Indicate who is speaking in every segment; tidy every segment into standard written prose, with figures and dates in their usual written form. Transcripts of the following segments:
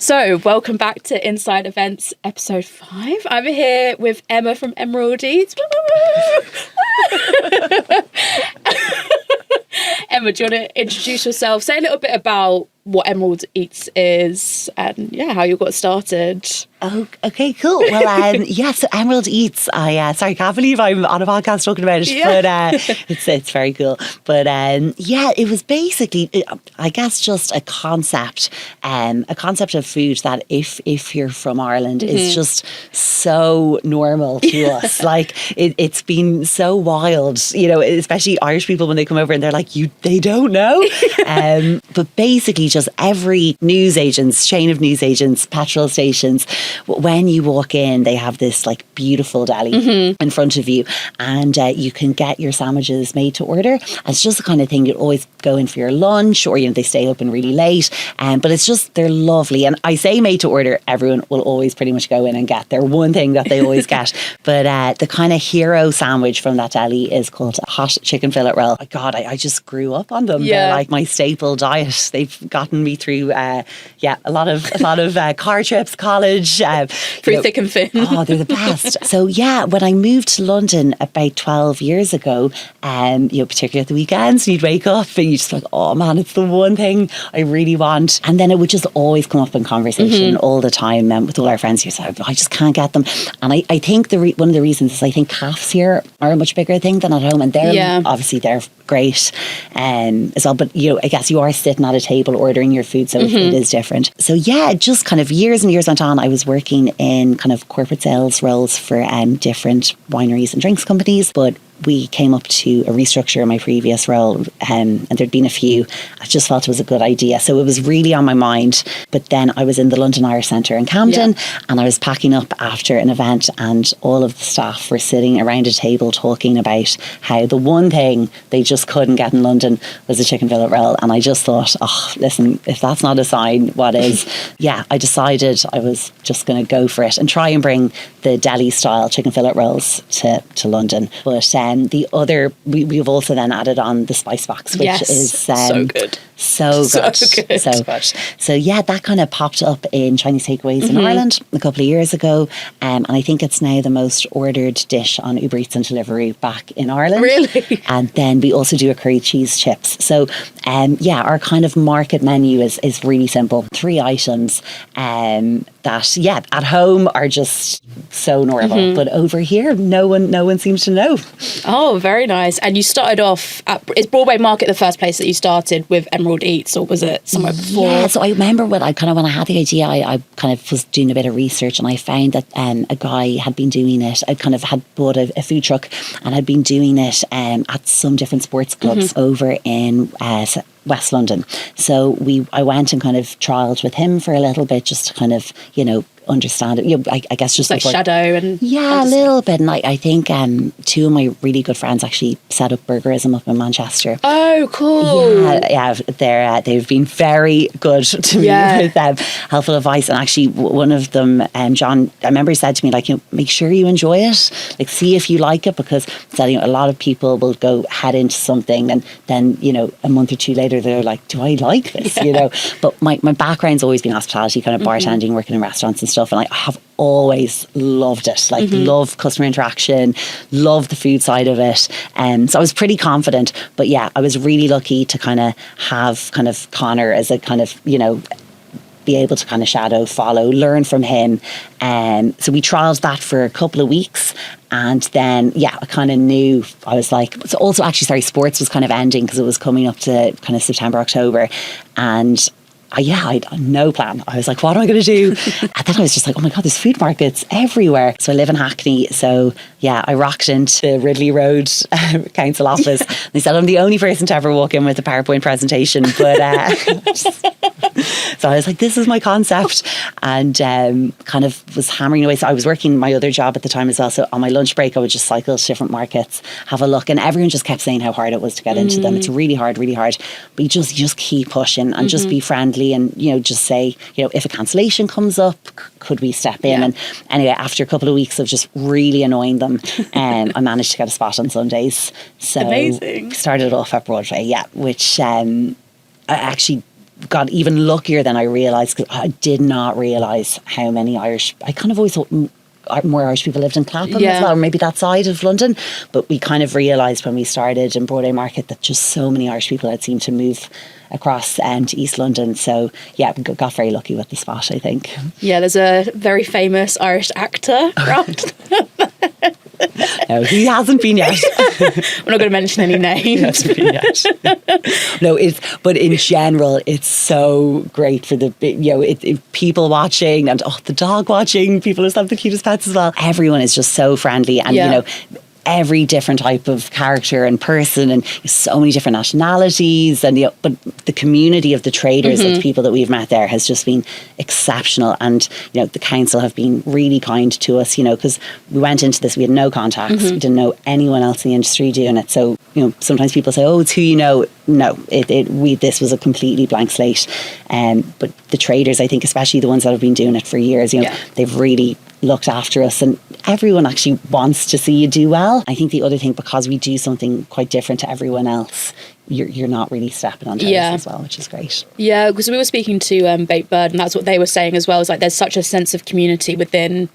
Speaker 1: So, welcome back to Inside Events episode 5. I'm here with Emma from Emerald Eats. Emma, do you want to introduce yourself? Say a little bit about what Emerald Eats is and how you got started.
Speaker 2: Oh, okay, cool. Well, so Emerald Eats. I can't believe I'm on a podcast talking about it, but it's very cool. But it was basically, I guess, just a concept of food that if you're from Ireland, is just so normal to us. Like it's been so wild, especially Irish people when they come over and they're like, they don't know. But basically, just every chain of newsagents, petrol stations, when you walk in, they have this like beautiful deli in front of you, and you can get your sandwiches made to order. It's just the kind of thing you'd always go in for your lunch, or they stay open really late. But it's just, they're lovely. And I say made to order, everyone will always pretty much go in and get their one thing that they always get. But the kind of hero sandwich from that deli is called a hot chicken fillet roll. Oh God, I just grew up on them.
Speaker 1: Yeah.
Speaker 2: They're like my staple diet. They've gotten me through a lot of car trips, college.
Speaker 1: Through thick and thin.
Speaker 2: Oh, they're the best. So when I moved to London about 12 years ago, particularly at the weekends, you'd wake up and you just like, oh man, it's the one thing I really want. And then it would just always come up in conversation all the time with all our friends. You say, I just can't get them. And I think one of the reasons is I think calves here are a much bigger thing than at home, and they're obviously they're great as well. But I guess you are sitting at a table ordering your food, so it is different. So just kind of years and years went on. I was working in kind of corporate sales roles for different wineries and drinks companies, but we came up to a restructure in my previous role, and there'd been a few. I just felt it was a good idea, so it was really on my mind. But then I was in the London Irish Centre in Camden, and I was packing up after an event, and all of the staff were sitting around a table talking about how the one thing they just couldn't get in London was a chicken fillet roll. And I just thought, oh, listen, if that's not a sign, what is? I decided I was just going to go for it and try and bring the deli style chicken fillet rolls to London. But we've also then added on the spice box, which is
Speaker 1: so good.
Speaker 2: So good. So that kind of popped up in Chinese takeaways in Ireland a couple of years ago, and I think it's now the most ordered dish on Uber Eats and Deliveroo back in Ireland.
Speaker 1: Really?
Speaker 2: And then we also do a curry cheese chips. So our kind of market menu is really simple. 3 items that at home are just so normal, but over here no one seems to know.
Speaker 1: Oh, very nice. And you started off is Broadway Market the first place that you started with Emerald Eats, or was it somewhere before? Yeah,
Speaker 2: so I remember when I had the idea, I kind of was doing a bit of research, and I found that a guy had been doing it. I kind of had bought a food truck and had been doing it at some different sports clubs over in West London. So I went and kind of trialled with him for a little bit, just to kind of understand it. I guess just
Speaker 1: like shadow and
Speaker 2: a little bit. And I think 2 of my really good friends actually set up Burgerism up in Manchester.
Speaker 1: Oh, cool!
Speaker 2: They've been very good to me with helpful advice. And actually, one of them, John, I remember he said to me, like, make sure you enjoy it, like see if you like it, because a lot of people will go head into something and then a month or 2 later they're like, do I like this? But my background's always been hospitality, kind of bartending, working in restaurants and stuff, and I have always loved it, like love customer interaction, love the food side of it, and so I was pretty confident. But I was really lucky to kind of have kind of Connor as a kind of be able to kind of shadow, follow, learn from him. So we trialled that for a couple of weeks. And then, I kind of knew, I was like, so also actually, sports was kind of ending because it was coming up to kind of September, October. And I had no plan. I was like, what am I going to do? And then I was just like, oh my God, there's food markets everywhere. So I live in Hackney. So I rocked into Ridley Road council office. They said I'm the only person to ever walk in with a PowerPoint presentation. But so I was like, this is my concept. And kind of was hammering away. So I was working my other job at the time as well. So on my lunch break, I would just cycle to different markets, have a look. And everyone just kept saying how hard it was to get into them. It's really hard, really hard. But you just keep pushing and just be friendly. And just say, if a cancellation comes up, could we step in? And anyway, after a couple of weeks of just really annoying them, I managed to get a spot on Sundays. So
Speaker 1: amazing.
Speaker 2: Started off at Broadway, which I actually got even luckier than I realised, because I did not realise how many Irish, I kind of always thought more Irish people lived in Clapham as well, or maybe that side of London, but we kind of realised when we started in Broadway Market that just so many Irish people had seemed to move across to East London. So yeah, we got very lucky with the spot, I think.
Speaker 1: Yeah, there's a very famous Irish actor around.
Speaker 2: No, he hasn't been yet.
Speaker 1: We're not going to mention any names.
Speaker 2: He hasn't been yet. No, but in general, it's so great for the, people watching, and the dog watching. People just have the cutest pets as well. Everyone is just so friendly, and every different type of character and person, and so many different nationalities, and but the community of the traders, of the people that we've met there, has just been exceptional. And the council have been really kind to us, because we went into this, we had no contacts, we didn't know anyone else in the industry doing it. So sometimes people say, oh, it's who you know. No, this was a completely blank slate. But the traders, I think, especially the ones that have been doing it for years, they've really looked after us, and everyone actually wants to see you do well. I think the other thing, because we do something quite different to everyone else, you're not really stepping on toes as well, which is great. Yeah,
Speaker 1: because we were speaking to Baked Bird, and that's what they were saying as well. Is like there's such a sense of community within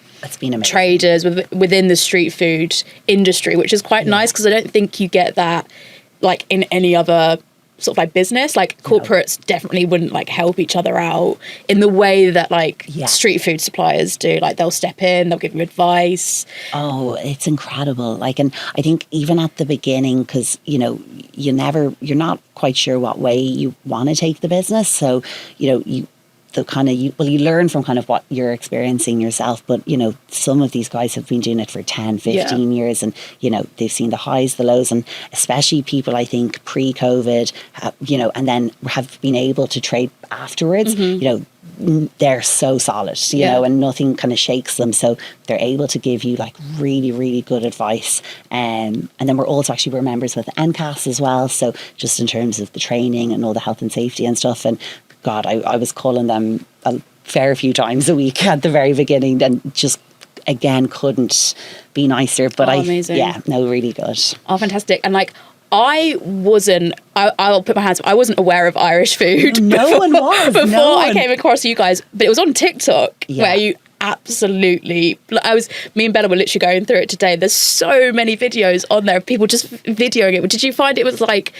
Speaker 1: traders, within the street food industry, which is quite nice, because I don't think you get that like in any other sort of like business. Like corporates definitely wouldn't like help each other out in the way that street food suppliers do. Like they'll step in, they'll give you advice.
Speaker 2: Oh, it's incredible. Like, and I think even at the beginning, because you're not quite sure what way you want to take the business, so you learn from kind of what you're experiencing yourself, but some of these guys have been doing it for 10, 15 years, and they've seen the highs, the lows, and especially people, I think, pre-COVID, and then have been able to trade afterwards. They're so solid, and nothing kind of shakes them, so they're able to give you like really, really good advice. And then we're members with NCAS as well, so just in terms of the training and all the health and safety and stuff. And God, I was calling them a fair few times a week at the very beginning, and just again couldn't be nicer. But
Speaker 1: amazing.
Speaker 2: Really good.
Speaker 1: Oh, fantastic. And like I'll put my hands up, I wasn't aware of Irish food.
Speaker 2: No one was.
Speaker 1: Before I came across you guys, but it was on TikTok where you absolutely, me and Bella were literally going through it today. There's so many videos on there of people just videoing it. Did you find it was like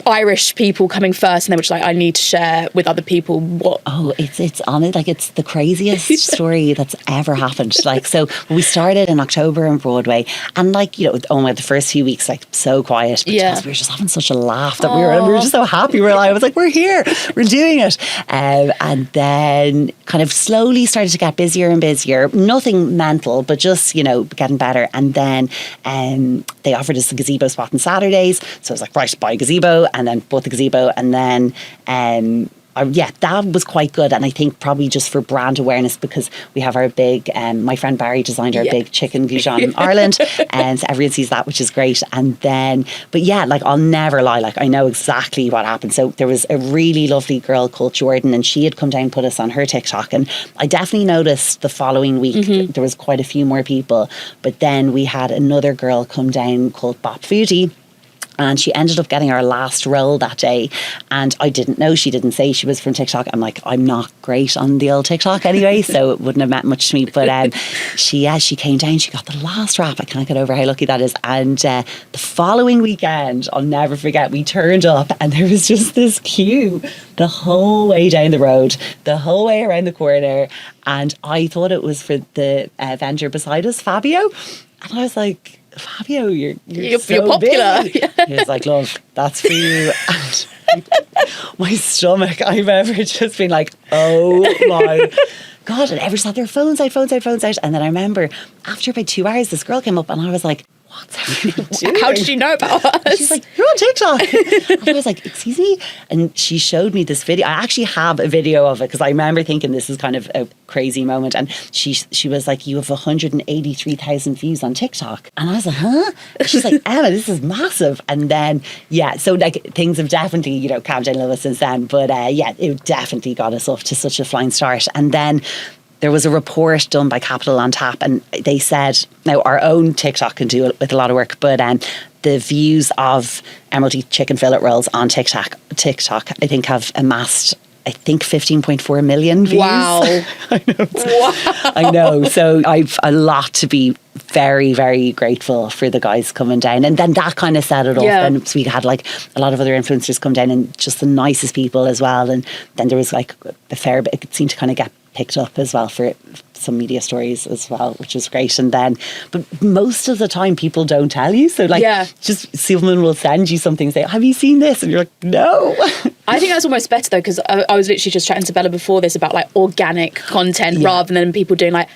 Speaker 1: Irish people coming first, and they were just like, I need to share with other people what? Oh,
Speaker 2: it's on it. Like, it's the craziest story that's ever happened. Like, so we started in October in Broadway, and the first few weeks, like, so quiet, because we were just having such a laugh that we were just so happy. I was like, we're here, we're doing it. And then kind of slowly started to get busier and busier. Nothing mental, but just, getting better. And then they offered us a gazebo spot on Saturdays. So I was like, right, buy a gazebo, and then bought the gazebo, and then that was quite good. And I think probably just for brand awareness, because we have our big my friend Barry designed our big chicken goujon in Ireland, and so everyone sees that, which is great. And then I'll never lie, like, I know exactly what happened. So there was a really lovely girl called Jordan, and she had come down and put us on her TikTok, and I definitely noticed the following week there was quite a few more people. But then we had another girl come down called Foodie, and she ended up getting our last role that day. And I didn't know, she didn't say she was from TikTok. I'm like, I'm not great on the old TikTok anyway, so it wouldn't have meant much to me. But she came down, she got the last wrap. I can't get over how lucky that is. And the following weekend, I'll never forget, we turned up, and there was just this queue the whole way down the road, the whole way around the corner. And I thought it was for the vendor beside us, Fabio. And I was like, Fabio, you're so
Speaker 1: popular.
Speaker 2: Big. He was like, love, that's for you. And my stomach, I remember just being like, oh my God. And everyone had their phones out. And then I remember after about 2 hours, this girl came up, and I was like, what's everyone doing?
Speaker 1: How did you know about us?
Speaker 2: And she's like, you're on TikTok. And I was like, excuse me? And she showed me this video. I actually have a video of it, because I remember thinking this is kind of a crazy moment. And she was like, you have 183,000 views on TikTok. And I was like, huh? And she's like, Emma, this is massive. And then, so like things have definitely, calmed down a little bit since then. But it definitely got us off to such a flying start. And then there was a report done by Capital on Tap, and they said, now our own TikTok can do it with a lot of work, but the views of Emeraldy chicken fillet rolls on TikTok, I think have amassed, I think 15.4 million views.
Speaker 1: Wow.
Speaker 2: I know.
Speaker 1: Wow.
Speaker 2: I know. So I've a lot to be very, very grateful for the guys coming down. And then that kind of set it off. And so we had like a lot of other influencers come down, and just the nicest people as well. And then there was like a fair bit, it seemed to kind of get picked up as well for some media stories as well, which was great. And then, but most of the time people don't tell you. So like, just someone will send you something and say, have you seen this? And you're like, no.
Speaker 1: I think that's almost better though, because I was literally just chatting to Bella before this about like organic content rather than people doing like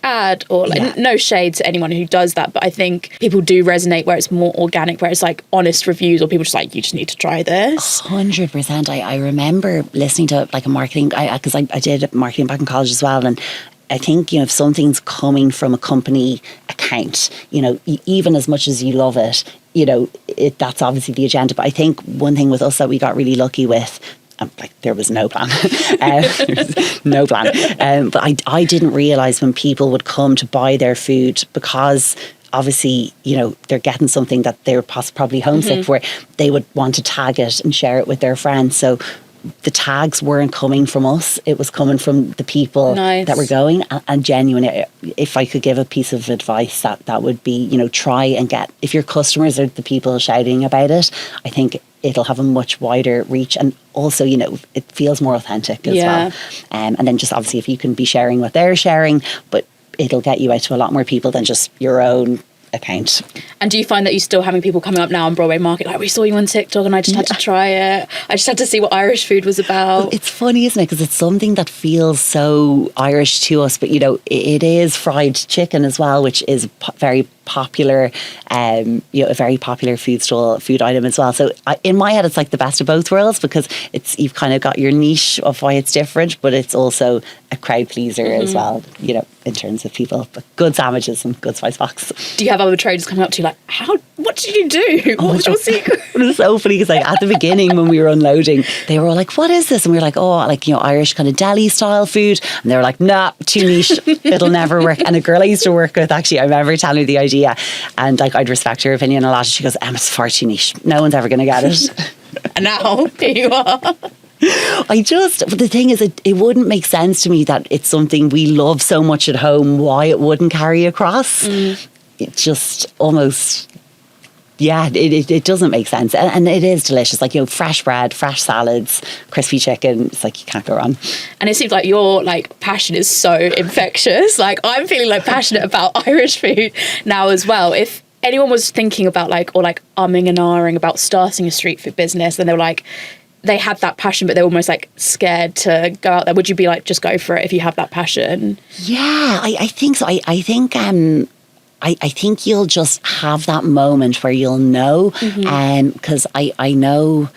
Speaker 1: #ad or like no shade to anyone who does that, but I think people do resonate where it's more organic, where it's like honest reviews, or people just like, you just need to try this.
Speaker 2: 100%. I remember listening to like a marketing, because I did marketing back in college as well, and I think, if something's coming from a company account, even as much as you love it, that's obviously the agenda. But I think one thing with us that we got really lucky with, there was no plan. No plan. But I didn't realise when people would come to buy their food, because obviously, they're getting something that they're probably homesick for, they would want to tag it and share it with their friends. So the tags weren't coming from us, it was coming from the people that were going. And genuinely, if I could give a piece of advice, that would be, try and get, if your customers are the people shouting about it, I think it'll have a much wider reach, and also, it feels more authentic as well. And then just obviously if you can be sharing what they're sharing, but it'll get you out to a lot more people than just your own account.
Speaker 1: And do you find that you're still having people coming up now on Broadway Market like, we saw you on TikTok and I just had to try it, I just had to see what Irish food was about?
Speaker 2: Well, it's funny, isn't it, because it's something that feels so Irish to us, but it is fried chicken as well, which is very popular, a very popular food item as well. So in my head, it's like the best of both worlds, because you've kind of got your niche of why it's different, but it's also a crowd pleaser as well, in terms of people. But good sandwiches and good spice box.
Speaker 1: Do you have other traders coming up to you like, what did you do? What was your secret?
Speaker 2: It was so funny, because at the beginning when we were unloading, they were all like, what is this? And we were like, Irish kind of deli style food. And they were like, nah, too niche, it'll never work. And a girl I used to work with, actually, I remember telling her the idea, and like I'd respect her opinion a lot. She goes, it's far too niche, no one's ever going to get it.
Speaker 1: And now here you are.
Speaker 2: But the thing is, it wouldn't make sense to me that it's something we love so much at home, why it wouldn't carry across. It just almost, it doesn't make sense. And it is delicious, like, fresh bread, fresh salads, crispy chicken. It's like, you can't go wrong.
Speaker 1: And it seems like your passion is so infectious. Like, I'm feeling passionate about Irish food now as well. If anyone was thinking about umming and ahhing about starting a street food business, and they were like, they had that passion, but they're almost scared to go out there, would you be just go for it if you have that passion?
Speaker 2: Yeah, I think so. I think you'll just have that moment where you'll know, because I know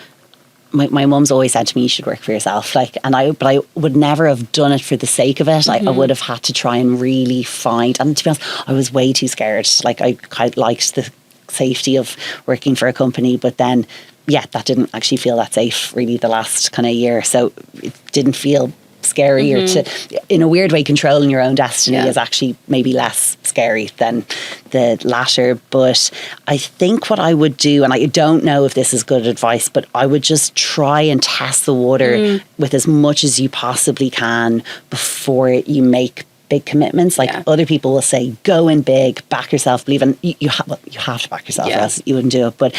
Speaker 2: my mum's always said to me, you should work for yourself. But I would never have done it for the sake of it. I would have had to try and really find, and to be honest, I was way too scared. I quite liked the safety of working for a company, but then that didn't actually feel that safe really the last kind of year. So it didn't feel scary, or to, in a weird way, controlling your own destiny is actually maybe less scary than the latter. But I think what I would do, and I don't know if this is good advice, but I would just try and test the water with as much as you possibly can before you make big commitments. Other people will say, go in big, back yourself, believe in, you have to back yourself, else you wouldn't do it. But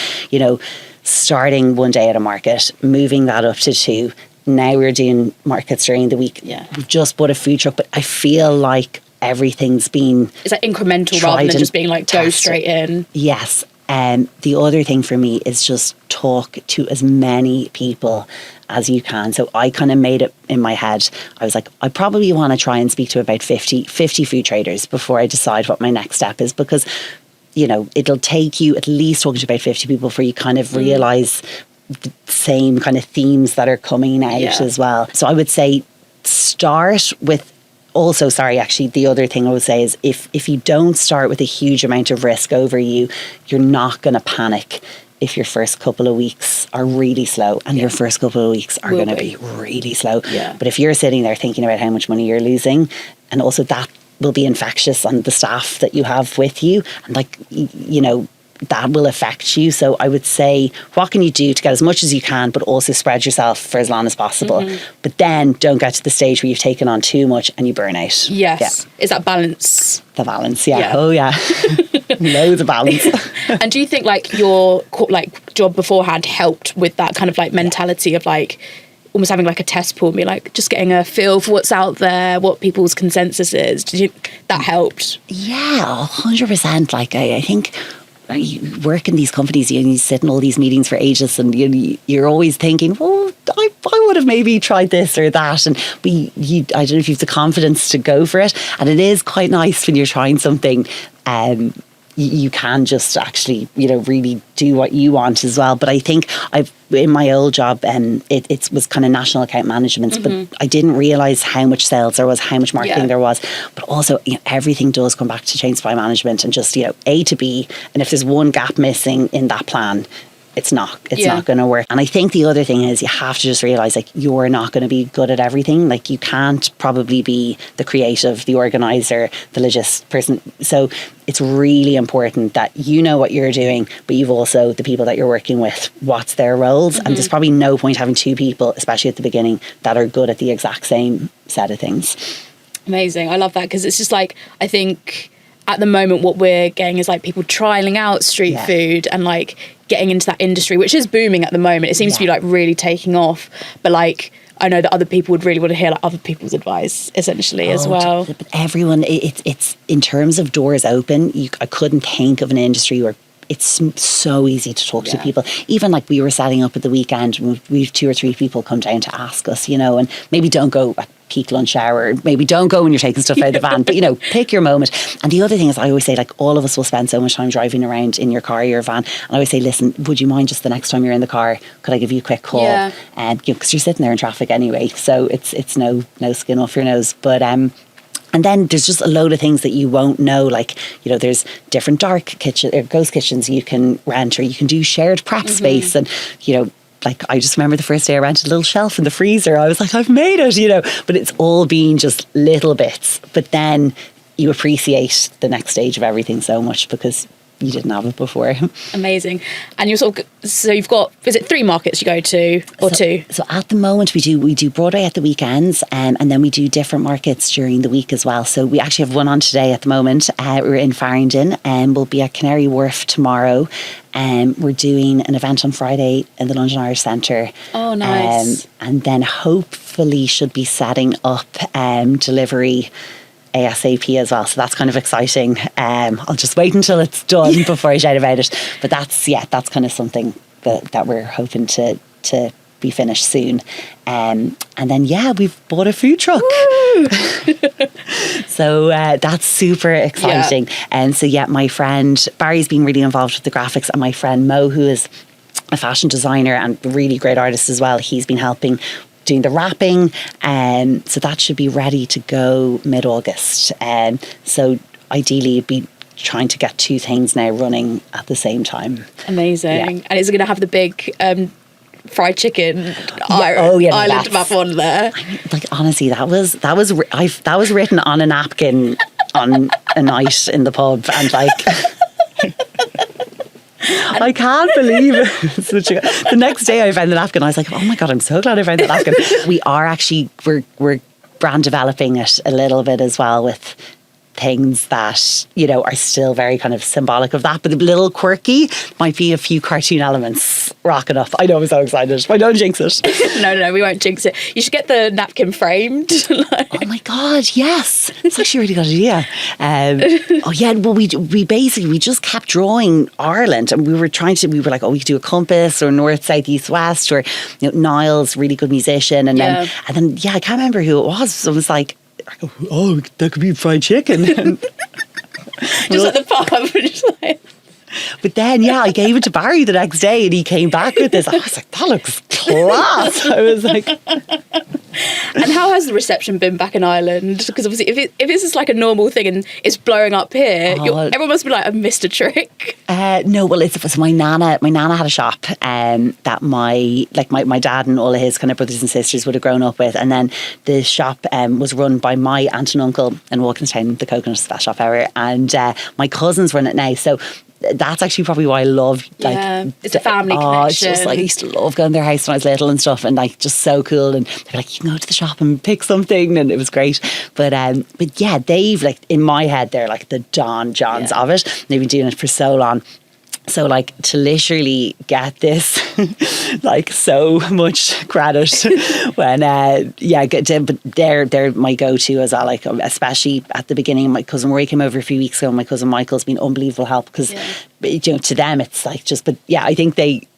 Speaker 2: starting one day at a market, moving that up to 2. Now we're doing markets during the week. We've just bought a food truck, but I feel like everything's been...
Speaker 1: Is that incremental rather than just being go straight in?
Speaker 2: Yes. The other thing for me is just talk to as many people as you can. So I kind of made it in my head. I was like, I probably want to try and speak to about 50 food traders before I decide what my next step is, because it'll take you at least talking to about 50 people before you kind of realise the same kind of themes that are coming out as well. So I would say start with, also, the other thing I would say is if you don't start with a huge amount of risk over you, you're not going to panic if your first couple of weeks are really slow, and your first couple of weeks are going to be really slow.
Speaker 1: Yeah.
Speaker 2: But if you're sitting there thinking about how much money you're losing, and also that will be infectious on the staff that you have with you, and like, you know, that will affect you. So I would say, what can you do to get as much as you can, but also spread yourself for as long as possible? But then don't get to the stage where you've taken on too much and you burn out.
Speaker 1: Yes. Yeah. Is that balance?
Speaker 2: The balance, yeah. Oh, yeah. Loads of balance.
Speaker 1: And do you think like your like job beforehand helped with that kind of like mentality of like almost having like a test pool, be like just getting a feel for what's out there, what people's consensus is? Did you that helped?
Speaker 2: Yeah, 100%. Like I think you work in these companies, you sit in all these meetings for ages, and you're always thinking, well, I would have maybe tried this or that, and I don't know if you have the confidence to go for it. And it is quite nice when you're trying something, you can just actually, you know, really do what you want as well. But I think in my old job, it was kind of national account management, but I didn't realise how much sales there was, how much marketing there was. But also, you know, everything does come back to chain supply management and just, you know, A to B. And if there's one gap missing in that plan, it's not going to work. And I think the other thing is you have to just realise, like, you're not going to be good at everything. Like, you can't probably be the creative, the organiser, the logist person. So it's really important that you know what you're doing, but you've also the people that you're working with, what's their roles. And there's probably no point having two people, especially at the beginning, that are good at the exact same set of things.
Speaker 1: Amazing. I love that, because it's just like, I think at the moment what we're getting is like people trialing out street food and like getting into that industry, which is booming at the moment. It seems to be like really taking off, but like I know that other people would really want to hear like other people's advice essentially as well.
Speaker 2: But everyone, it's in terms of doors open, I couldn't think of an industry where it's so easy to talk to people. Even like we were setting up at the weekend, we've 2 or 3 people come down to ask us, you know, and maybe don't go at peak lunch hour, maybe don't go when you're taking stuff out of the van, but, you know, pick your moment. And the other thing is, I always say, like, all of us will spend so much time driving around in your car or your van, and I always say, listen, would you mind just the next time you're in the car, could I give you a quick call? And you know, because you're sitting there in traffic anyway, so it's no skin off your nose. But and then there's just a load of things that you won't know, like, you know, there's different dark kitchen or ghost kitchens you can rent, or you can do shared prep space. And, you know, like, I just remember the first day I rented a little shelf in the freezer. I was like, I've made it, you know. But it's all been just little bits. But then you appreciate the next stage of everything so much because you didn't have it before.
Speaker 1: Amazing. And you're so you've got, is it 3 markets you go to, or 2?
Speaker 2: So at the moment we do Broadway at the weekends, and then we do different markets during the week as well. So we actually have one on today at the moment. We're in Farringdon, and we'll be at Canary Wharf tomorrow. We're doing an event on Friday in the London Irish Centre.
Speaker 1: Oh, nice.
Speaker 2: And then hopefully should be setting up delivery ASAP as well, so that's kind of exciting. I'll just wait until it's done before I shout about it, but that's kind of something that we're hoping to be finished soon. And then we've bought a food truck. So that's super exciting. And so my friend Barry's been really involved with the graphics, and my friend Mo, who is a fashion designer and a really great artist as well, he's been helping doing the wrapping, so that should be ready to go mid-August. So ideally you'd be trying to get 2 things now running at the same time.
Speaker 1: Amazing. And is it going to have the big fried chicken island map on there?
Speaker 2: I mean, like, honestly, that was written on a napkin on a night in the pub, and like I can't believe it. The next day I found the napkin. I was like, oh my God, I'm so glad I found that napkin. We are actually, we're brand developing it a little bit as well, with things that, you know, are still very kind of symbolic of that, but a little quirky. Might be a few cartoon elements rocking up. I know, I'm so excited. Why don't jinx it?
Speaker 1: No, we won't jinx it. You should get the napkin framed.
Speaker 2: Oh my God, yes. It's actually a really good idea. Well, we just kept drawing Ireland, and we were like, we could do a compass, or north, south, east, west, or, you know, Niall's really good musician. And then I can't remember who it was. So it was like, oh, that could be fried chicken.
Speaker 1: Just at the pub, just like,
Speaker 2: But then, I gave it to Barry the next day and he came back with this. I was like, that looks class. I was like...
Speaker 1: And how has the reception been back in Ireland? Because obviously if it's just like a normal thing and it's blowing up here, everyone must be like, I missed a trick.
Speaker 2: No, well, it's my nana had a shop that my dad and all of his kind of brothers and sisters would have grown up with. And then the shop was run by my aunt and uncle in Walkinstown, the coconut, best shop ever. And my cousins run it now. So that's actually probably why I love
Speaker 1: it's a family connection.
Speaker 2: It's just like I used to love going to their house when I was little and stuff, and like just so cool. And they're like, you can go to the shop and pick something, and it was great. But yeah, they've like in my head they're like the Don Johns of it. They've been doing it for so long. So like to literally get this like so much credit when but they're my go-to as well, like especially at the beginning. My cousin Rory came over a few weeks ago and my cousin Michael's been unbelievable help because to them it's like just, but yeah, I think they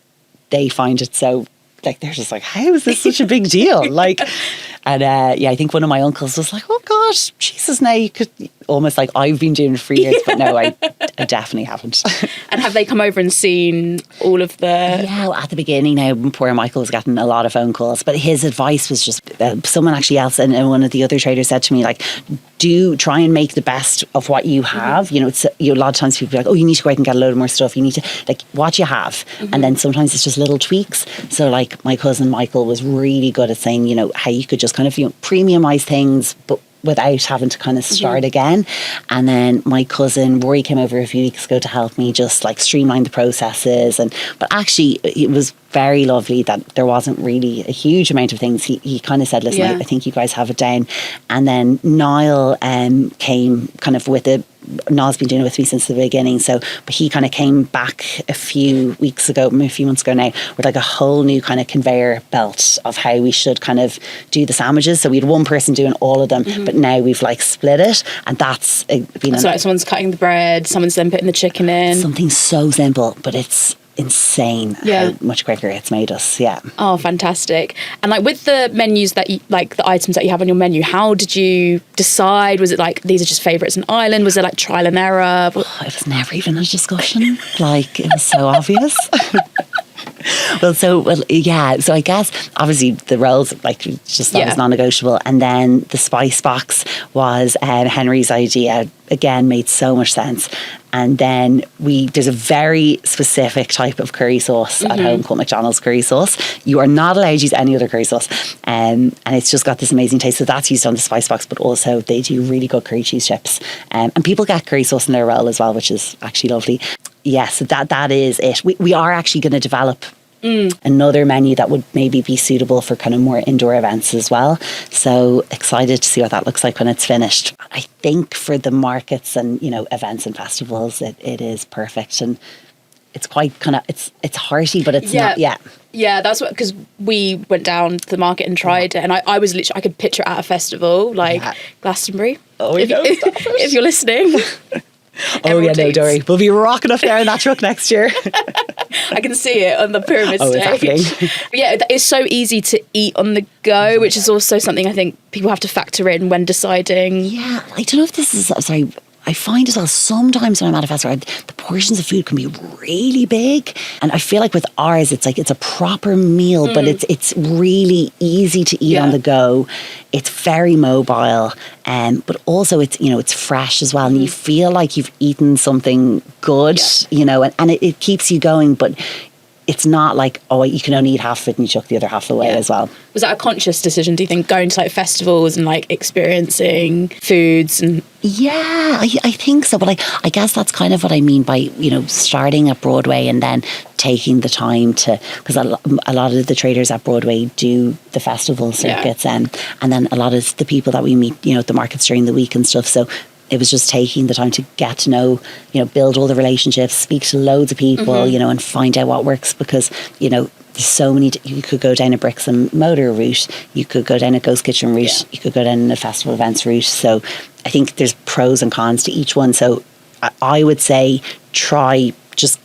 Speaker 2: find it so like they're just like, how is this such a big deal? Like, and I think one of my uncles was like, oh gosh, Jesus, now you could almost like I've been doing it for years, but no, I definitely haven't.
Speaker 1: And have they come over and seen all of the...
Speaker 2: Yeah, at the beginning now, poor Michael was getting a lot of phone calls, but his advice was just, someone actually else and one of the other traders said to me, like, do try and make the best of what you have. You know, it's a lot of times people are like, oh, you need to go out and get a load of more stuff. You need to, like, what you have. And then sometimes it's just little tweaks. So, like, my cousin Michael was really good at saying, you know, how you could just kind of, premiumize things, but without having to kind of start again. And then my cousin Rory came over a few weeks ago to help me just like streamline the processes. But actually it was very lovely that there wasn't really a huge amount of things. He kind of said, listen, I think you guys have it down. And then Niall came kind of with it. Niall's been doing it with me since the beginning, but he kind of came back a few months ago now with like a whole new kind of conveyor belt of how we should kind of do the sandwiches. So we had one person doing all of them, but now we've like split it, and that's been
Speaker 1: so like someone's cutting the bread, someone's then putting the chicken in.
Speaker 2: Something so simple, but it's insane how much quicker it's made us.
Speaker 1: Oh, fantastic. And like with the menus that you, like the items that you have on your menu, how did you decide? Was it like these are just favourites in Ireland? Was it like trial and error?
Speaker 2: It was never even a discussion. Like it was so obvious. So I guess obviously the rolls, like just that was non-negotiable, and then the spice box was Henry's idea. Again, made so much sense. And then there's a very specific type of curry sauce at home called McDonald's curry sauce. You are not allowed to use any other curry sauce, and it's just got this amazing taste. So that's used on the spice box, but also they do really good curry cheese chips, and people get curry sauce in their roll as well, which is actually lovely. So that is it. We are actually going to develop another menu that would maybe be suitable for kind of more indoor events as well. So excited to see what that looks like when it's finished. I think for the markets and, events and festivals, it is perfect. And it's quite kind of, it's hearty, but it's not,
Speaker 1: Yeah, that's what, because we went down to the market and tried it, and I was literally, I could picture it at a festival, like Glastonbury.
Speaker 2: Oh,
Speaker 1: if you're listening.
Speaker 2: Oh yeah, no, don't worry. We'll be rocking up there in that truck next year.
Speaker 1: I can see it on the pyramid stage.
Speaker 2: Exactly.
Speaker 1: But yeah, it's so easy to eat on the go, which is also something I think people have to factor in when deciding.
Speaker 2: Yeah, I don't know if this is, sorry, I find as well sometimes when I'm at a festival, the portions of food can be really big, and I feel like with ours it's like it's a proper meal, but it's really easy to eat on the go. It's very mobile, but also it's fresh as well, and you feel like you've eaten something good, and it keeps you going, but it's not like, oh, you can only eat half of it and you chuck the other half away as well.
Speaker 1: Was that a conscious decision, do you think, going to like festivals and like experiencing foods? And
Speaker 2: yeah, I think so. But I guess that's kind of what I mean by, starting at Broadway and then taking the time to, because a lot of the traders at Broadway do the festival circuits, and then a lot of the people that we meet, at the markets during the week and stuff. So it was just taking the time to get to know, build all the relationships, speak to loads of people, and find out what works, because, there's so many, you could go down a bricks and mortar route, you could go down a ghost kitchen route, you could go down a festival events route. So I think there's pros and cons to each one. So I would say try just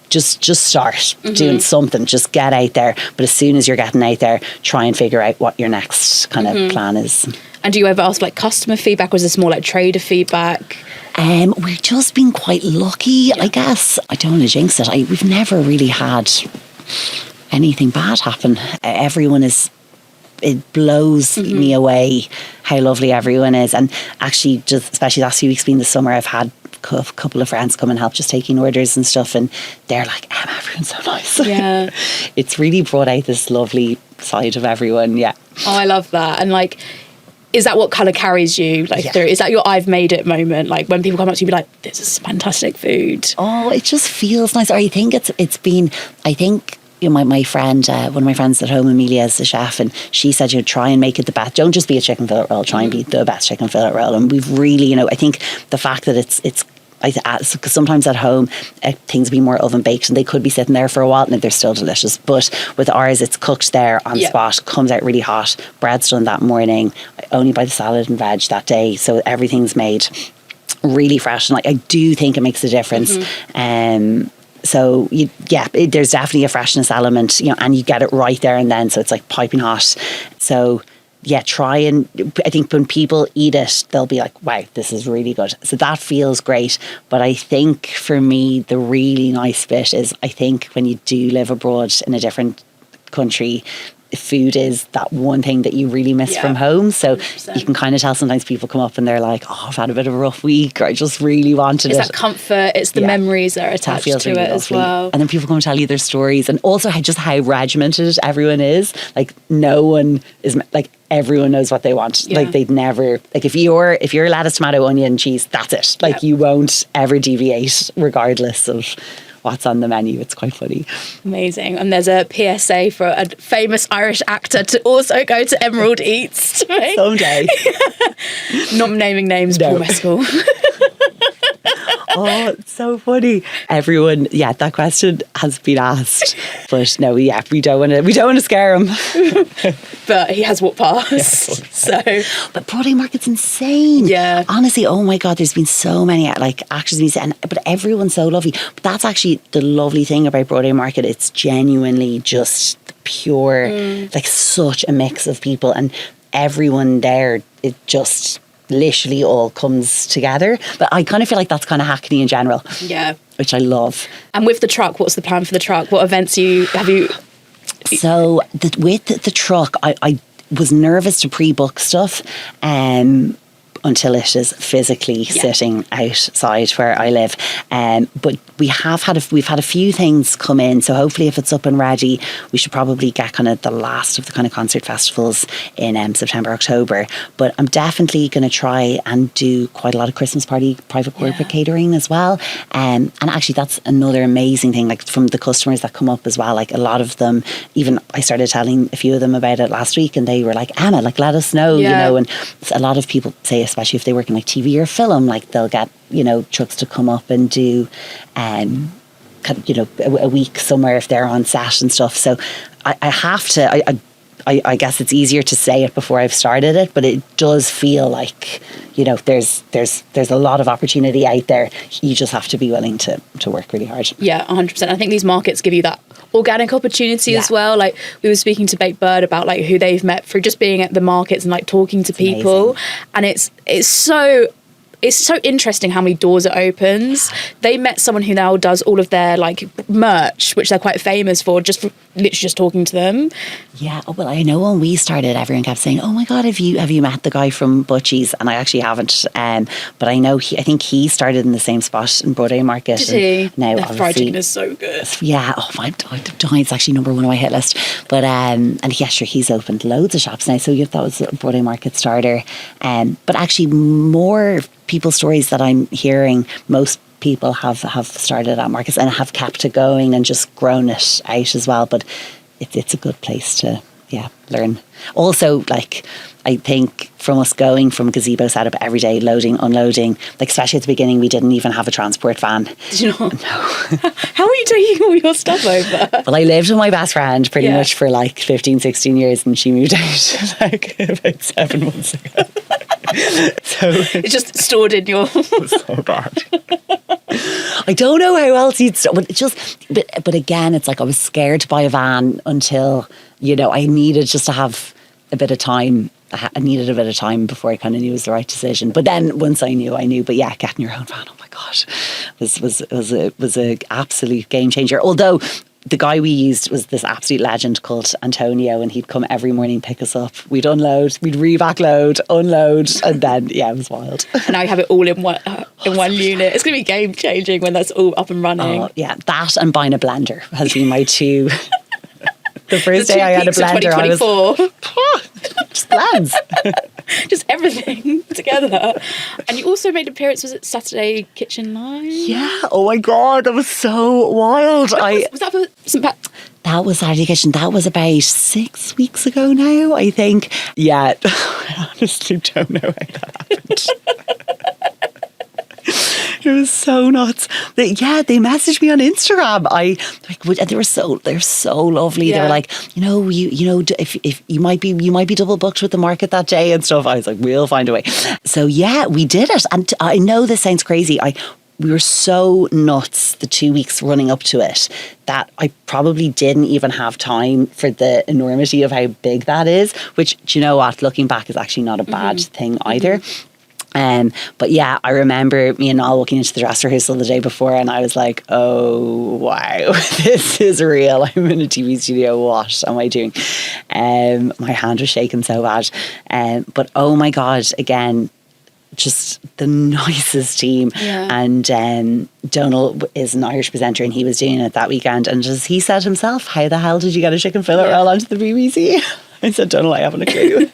Speaker 2: start doing something. Just get out there. But as soon as you're getting out there, try and figure out what your next kind of plan is.
Speaker 1: And do you ever ask like customer feedback, or is this more like trader feedback?
Speaker 2: We've just been quite lucky, I guess. I don't want to jinx it. We've never really had anything bad happen. It blows me away how lovely everyone is. And actually, just especially last few weeks being the summer, I've had a couple of friends come and help just taking orders and stuff, and they're like, everyone's so nice.
Speaker 1: Yeah.
Speaker 2: It's really brought out this lovely side of everyone. Yeah.
Speaker 1: Oh, I love that. And like, is that what kind of carries you through? Is that your I've made it moment? Like when people come up to you, be like, this is fantastic food.
Speaker 2: Oh, it just feels nice. Or I think it's been, I think, you know, my friend, one of my friends at home, Amelia, is the chef, and she said, you know, try and make it the best. Don't just be a chicken fillet roll, try and be the best chicken fillet roll. And we've really, you know, I think the fact that it's because sometimes at home things be more oven baked and they could be sitting there for a while and they're still delicious, but with ours it's cooked there on spot, comes out really hot, bread's done that morning, I only buy the salad and veg that day, so everything's made really fresh, and like I do think it makes a difference. So there's definitely a freshness element, you know, and you get it right there and then, so it's like piping hot. So yeah, try and I think when people eat it, they'll be like, wow, this is really good. So that feels great. But I think for me, the really nice bit is, I think when you do live abroad in a different country, food is that one thing that you really miss from home. So 100%. You can kind of tell sometimes people come up and they're like, oh, I've had a bit of a rough week, or I just really wanted it.
Speaker 1: It's that comfort, it's the memories that are attached to
Speaker 2: really
Speaker 1: it as well.
Speaker 2: And then people come and tell you their stories, and also how regimented everyone is. Like no one is like, everyone knows what they want. Like they'd never, like if you're lettuce, tomato, onion, cheese, that's it. Like you won't ever deviate regardless of what's on the menu. It's quite funny.
Speaker 1: Amazing. And there's a PSA for a famous Irish actor to also go to Emerald Eats
Speaker 2: someday.
Speaker 1: Not naming names, Paul Mescal.
Speaker 2: Oh, it's so funny. Everyone, that question has been asked, but no, we don't want to scare him.
Speaker 1: But he has walked past. So,
Speaker 2: but Broadway Market's insane.
Speaker 1: Yeah,
Speaker 2: honestly, oh my God, there's been so many like actors, but everyone's so lovely. But that's actually the lovely thing about Broadway Market. It's genuinely just pure, like such a mix of people, and everyone there. It just literally all comes together. But I kind of feel like that's kind of Hackney in general.
Speaker 1: Yeah.
Speaker 2: Which I love.
Speaker 1: And with the truck, what's the plan for the truck? What events have you?
Speaker 2: So with the truck, I was nervous to pre-book stuff until it is physically sitting outside where I live. But we've had a few things come in, so hopefully if it's up and ready, we should probably get kind of the last of the kind of concert festivals in September, October. But I'm definitely going to try and do quite a lot of Christmas party private corporate catering as well. And actually that's another amazing thing, like from the customers that come up as well, like a lot of them, even I started telling a few of them about it last week, and they were like, Anna, like let us know, you know. And a lot of people say, especially if they work in like TV or film, like they'll get, you know, trucks to come up and do you know, a week somewhere if they're on set and stuff. So I have to, I guess it's easier to say it before I've started it, but it does feel like, you know, there's a lot of opportunity out there. You just have to be willing to work really hard. Yeah,
Speaker 1: 100%. I think these markets give you that organic opportunity as well. Like we were speaking to Baked Bird about like who they've met through just being at the markets and like talking to people. Amazing. And it's so interesting how many doors it opens. They met someone who now does all of their like merch, which they're quite famous for, literally just talking to them.
Speaker 2: Yeah, well, I know when we started, everyone kept saying, "Oh my God, have you met the guy from Butchie's?" And I actually haven't. But I know I think he started in the same spot in Broadway Market.
Speaker 1: Did he?
Speaker 2: Now,
Speaker 1: their fried chicken is so good.
Speaker 2: Yeah, oh my God, it's actually number one on my hit list. But and yeah, sure, he's opened loads of shops now. So that was a Broadway Market starter. But actually, more people's stories that I'm hearing, most people have started at markets and have kept it going and just grown it out as well. But it's a good place to learn. Also, like I think from us going from gazebo setup every day, loading, unloading, like especially at the beginning, we didn't even have a transport van.
Speaker 1: Did you not?
Speaker 2: No.
Speaker 1: How are you taking all your stuff over?
Speaker 2: Well, I lived with my best friend pretty much for like 15, 16 years, and she moved out like about 7 months ago. So
Speaker 1: it's just stored in your...
Speaker 2: It was so bad. I don't know how else you'd start, but again, it's like I was scared to buy a van until, I needed just to have a bit of time. I needed a bit of time before I kind of knew it was the right decision. But then once I knew. But yeah, getting your own van, oh my gosh, was a absolute game changer. Although the guy we used was this absolute legend called Antonio, and he'd come every morning, pick us up. We'd unload, we'd re-back load, unload, and then it was wild.
Speaker 1: And now you have it all in one unit. It's going to be game changing when that's all up and running.
Speaker 2: Oh, yeah, that and buying a blender has been my two. The first day I had a blender, I was just plans.
Speaker 1: Just everything together. And you also made an appearance, was it Saturday Kitchen Live?
Speaker 2: Yeah. Oh my God, that was so wild.
Speaker 1: Was that for St. Pat?
Speaker 2: That was Saturday Kitchen. That was about 6 weeks ago now, I think. Yeah. I honestly don't know how that happened. It was so nuts. They messaged me on Instagram. They're so lovely. Yeah. They were like, if you might be double booked with the market that day and stuff. I was like, we'll find a way. So yeah, we did it. And I know this sounds crazy. We were so nuts the 2 weeks running up to it that I probably didn't even have time for the enormity of how big that is, which, do you know what, looking back is actually not a bad thing either. But yeah, I remember me and Noel walking into the dress rehearsal the day before, and I was like, oh wow, this is real. I'm in a TV studio. What am I doing? My hand was shaking so bad. But oh my God, again, just the nicest team.
Speaker 1: Yeah.
Speaker 2: And Donald is an Irish presenter, and he was doing it that weekend. And as he said himself, how the hell did you get a chicken fillet roll onto the BBC? I said, Donald, I haven't a clue.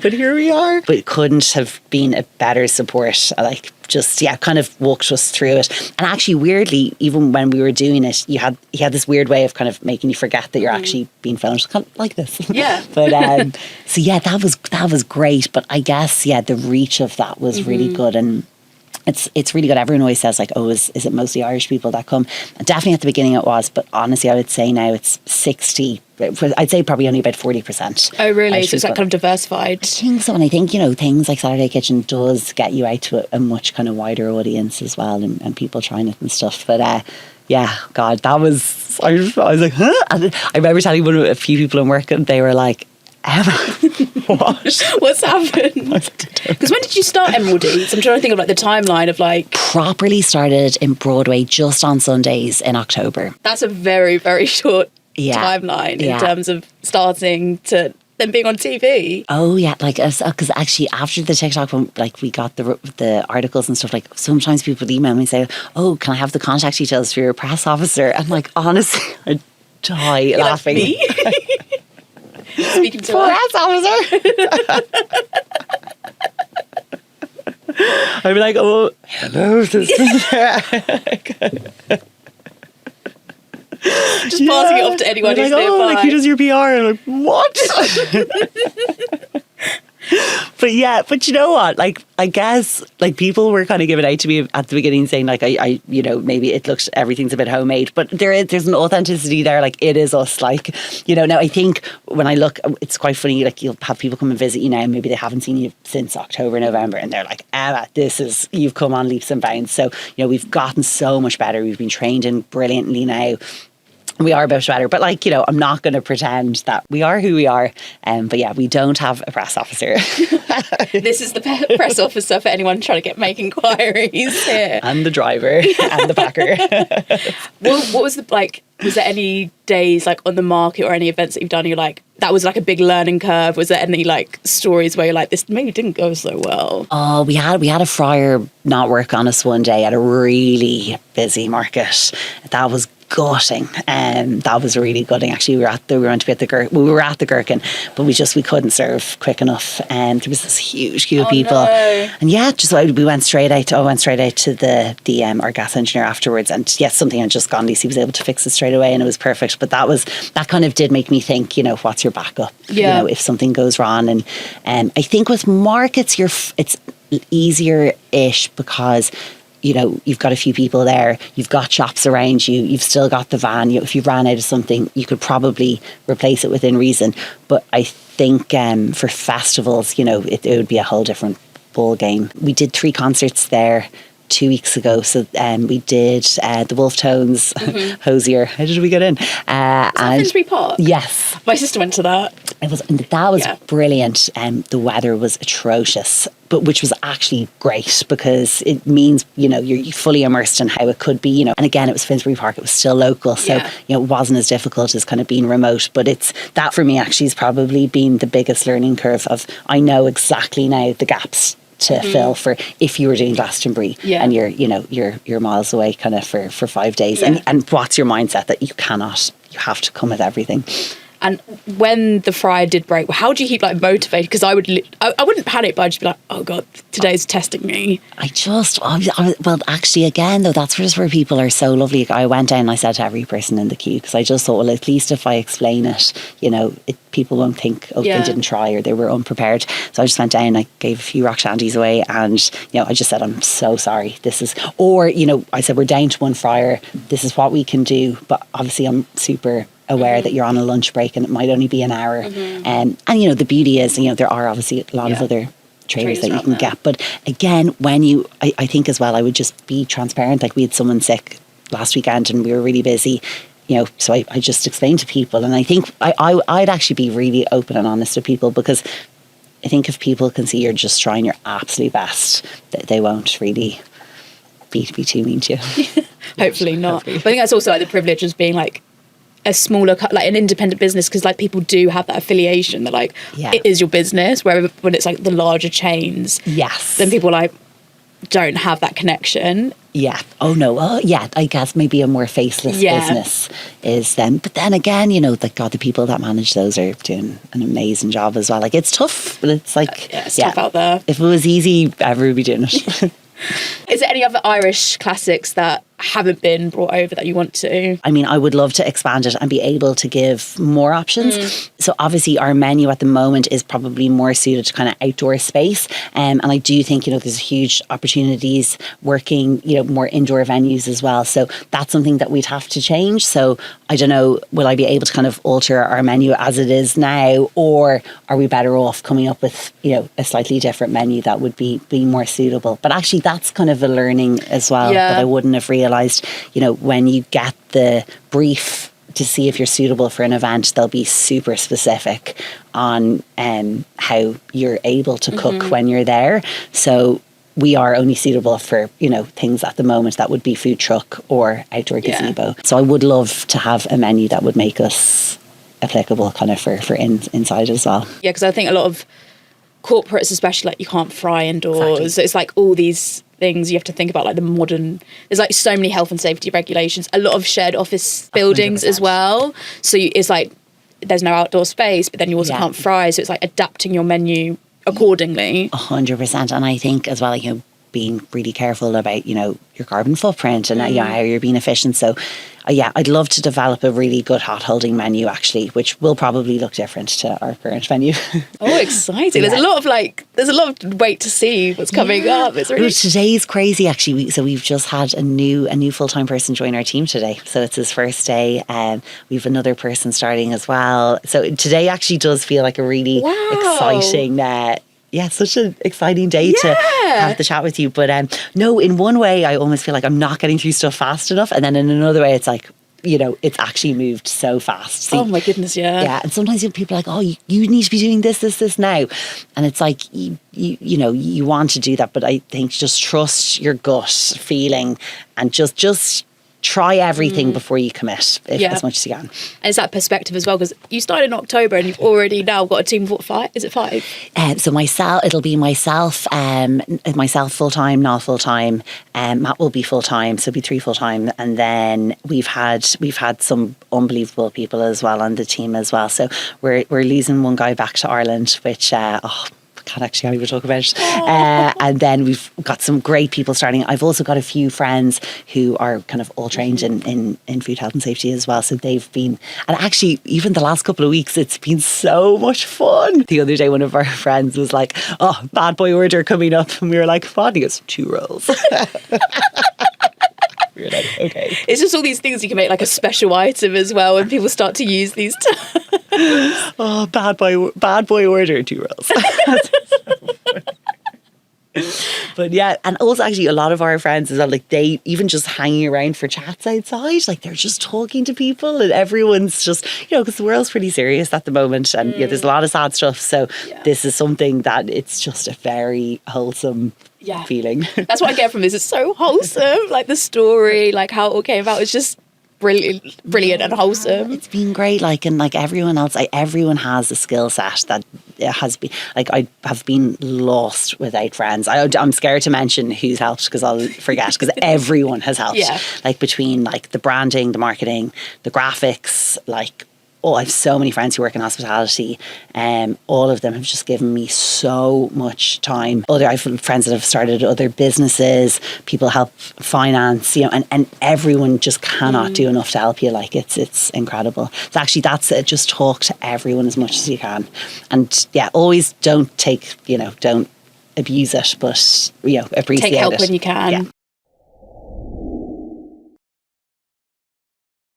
Speaker 2: But here we are. But it couldn't have been a better support. Kind of walked us through it. And actually, weirdly, even when we were doing it, he had this weird way of kind of making you forget that you're actually being filmed, kind of like this.
Speaker 1: Yeah.
Speaker 2: But so yeah, that was great. But I guess the reach of that was really good. And it's really good. Everyone always says like, oh, is it mostly Irish people that come? And definitely at the beginning it was, but honestly I would say now it's 60. I'd say probably only about 40%.
Speaker 1: Oh really? Irish so it's like kind of diversified.
Speaker 2: I think so, and I think things like Saturday Kitchen does get you out to a much kind of wider audience as well, and people trying it and stuff. But yeah, God, that was I was like, huh? And I remember telling a few people in work, and they were like, Emma, what?
Speaker 1: What's happened? Because when did you start Emerald Eats? I'm trying to think of like the timeline of like...
Speaker 2: Properly started in Broadway just on Sundays in October.
Speaker 1: That's a very, very short timeline in terms of starting to then being on TV.
Speaker 2: Oh yeah, because actually after the TikTok, when we got the articles and stuff, like sometimes people would email me and say, oh, can I have the contact details for your press officer? And like honestly, I'd die laughing.
Speaker 1: Like me? Speaking to
Speaker 2: press officer. I'd be like, oh, hello.
Speaker 1: Just passing it off to anyone who's nearby.
Speaker 2: Like, who does your PR? And I'm like, what? But you know what? Like, I guess like people were kind of giving out to me at the beginning, saying like, I maybe it looks everything's a bit homemade, but there's an authenticity there. Like it is us. Like now I think when I look, it's quite funny. Like you'll have people come and visit you now, and maybe they haven't seen you since October, November, and they're like, Emma, you've come on leaps and bounds. So we've gotten so much better. We've been trained in brilliantly now. We are a bit better, but I'm not going to pretend that we are who we are. But yeah, we don't have a press officer.
Speaker 1: This is the press officer for anyone trying to make inquiries here.
Speaker 2: And the driver and the packer.
Speaker 1: What was was there any days like on the market or any events that you've done, you're like, that was like a big learning curve? Was there any like stories where you're like, this maybe didn't go so well?
Speaker 2: Oh, we had a fryer not work on us one day at a really busy market. That was gutting. That was really gutting. Actually, we were meant to be at the Gherkin, but we couldn't serve quick enough. There was this huge queue of people.
Speaker 1: No.
Speaker 2: And yeah, we went straight out. I went straight out to the our gas engineer afterwards, and yes, something had just gone. He was able to fix it straight away, and it was perfect. But that kind of did make me think, what's your backup?
Speaker 1: Yeah.
Speaker 2: If something goes wrong. And I think with markets, it's easier-ish because you've got a few people there, you've got shops around you, you've still got the van. If you ran out of something, you could probably replace it within reason. But I think for festivals, it would be a whole different ball game. We did 3 concerts there 2 weeks ago. So we did the Wolf Tones Hosier. How did we get in?
Speaker 1: And Finsbury Park?
Speaker 2: Yes.
Speaker 1: My sister went to that.
Speaker 2: That was brilliant. The weather was atrocious, but which was actually great because it means, you're fully immersed in how it could be, and again, it was Finsbury Park, it was still local. So, it wasn't as difficult as kind of being remote, but it's that for me actually has probably been the biggest learning curve of, I know exactly now the gaps to fill for if you were doing Glastonbury and you're miles away kind of for 5 days. And what's your mindset that you have to come with everything.
Speaker 1: And when the fryer did break, how do you keep motivated? Because I wouldn't panic, but I'd just be like, oh God, today's testing me.
Speaker 2: Well, actually, again, though, that's just where people are so lovely. I went down and I said to every person in the queue, because I just thought, well, at least if I explain it, people won't think, they didn't try or they were unprepared. So I just went down, I gave a few rock shandies away, and, I just said, I'm so sorry. I said, we're down to one fryer. This is what we can do. But obviously, I'm super aware that you're on a lunch break and it might only be an hour. And the beauty is, there are obviously a lot of other traders that you can get. But again, I think as well, I would just be transparent. We had someone sick last weekend and we were really busy, so I just explained to people. And I think I'd actually be really open and honest with people, because I think if people can see you're just trying your absolute best, they won't really be too mean to you.
Speaker 1: Hopefully not. But I think that's also the privilege of being a smaller, an independent business, because people do have that affiliation that it is your business, where when it's the larger chains, then people don't have that connection.
Speaker 2: Oh no. I guess maybe a more faceless business is then, but then again, the people that manage those are doing an amazing job as well. It's tough, but it's
Speaker 1: it's tough out there.
Speaker 2: If it was easy, everyone would be doing it.
Speaker 1: Is there any other Irish classics that haven't been brought over that you want to?
Speaker 2: I mean, I would love to expand it and be able to give more options. So obviously our menu at the moment is probably more suited to kind of outdoor space. And I do think, there's huge opportunities working, more indoor venues as well. So that's something that we'd have to change. So I don't know, will I be able to kind of alter our menu as it is now, or are we better off coming up with, a slightly different menu that would be more suitable? But actually that's kind of a learning as well that I wouldn't have realised. When you get the brief to see if you're suitable for an event, they'll be super specific on how you're able to cook when you're there. So we are only suitable for, things at the moment that would be food truck or outdoor gazebo. So I would love to have a menu that would make us applicable kind of for inside as well.
Speaker 1: Yeah, because I think a lot of corporates, especially, you can't fry indoors. Exactly. So it's all these things you have to think about, the modern, there's so many health and safety regulations, a lot of shared office buildings 100%. As well, so it's there's no outdoor space, but then you also can't fry, so it's adapting your menu accordingly.
Speaker 2: 100%. And I think as well, being really careful about, your carbon footprint and how you're being efficient. So I'd love to develop a really good hot holding menu, actually, which will probably look different to our current menu.
Speaker 1: Oh, exciting. There's a lot of wait to see what's coming up. It's really...
Speaker 2: Today's crazy, actually. We've just had a new full-time person join our team today. So it's his first day. We've another person starting as well. So today actually does feel like a really exciting such an exciting day to have the chat with you. But no, in one way, I almost feel like I'm not getting through stuff fast enough. And then in another way, it's it's actually moved so fast.
Speaker 1: So, oh my goodness,
Speaker 2: Yeah, and sometimes people are like, oh, you need to be doing this now. And it's you want to do that. But I think just trust your gut feeling and just try everything before you commit as much as you can.
Speaker 1: And it's that perspective as well, because you started in October and you've already now got a team of what, 5? Is it 5?
Speaker 2: So it'll be myself full-time, not full-time. Matt will be full-time, so it'll be 3 full-time. And then we've had some unbelievable people as well on the team as well. So we're losing one guy back to Ireland, which can't actually even talk about it. And then we've got some great people starting. I've also got a few friends who are kind of all trained in food health and safety as well. So they've been, and actually even the last couple of weeks, it's been so much fun. The other day, one of our friends was like, oh, bad boy order coming up. And we were like, what? He goes, 2 rolls. We were like, okay.
Speaker 1: It's just all these things you can make a special item as well when people start to use these terms.
Speaker 2: Oh, bad boy order, 2 rolls. But yeah, and also actually a lot of our friends as well, like they even just hanging around for chats outside, like they're just talking to people and everyone's just, because the world's pretty serious at the moment and there's a lot of sad stuff. So this is something that it's just a very wholesome feeling.
Speaker 1: That's what I get from this. It's so wholesome. Like the story, like how it all came about. It's just brilliant and wholesome.
Speaker 2: It's been great. Like, and like everyone else, everyone has a skill set that has been, like, I have been lost without friends. I'm scared to mention who's helped because I'll forget, because everyone has helped. Like between like the branding, the marketing, the graphics, like, I have so many friends who work in hospitality. All of them have just given me so much time. I have friends that have started other businesses. People help finance, and everyone just cannot do enough to help you. Like it's incredible. So actually, that's it. Just talk to everyone as much as you can, and always don't abuse it, but appreciate it.
Speaker 1: Take help when you can.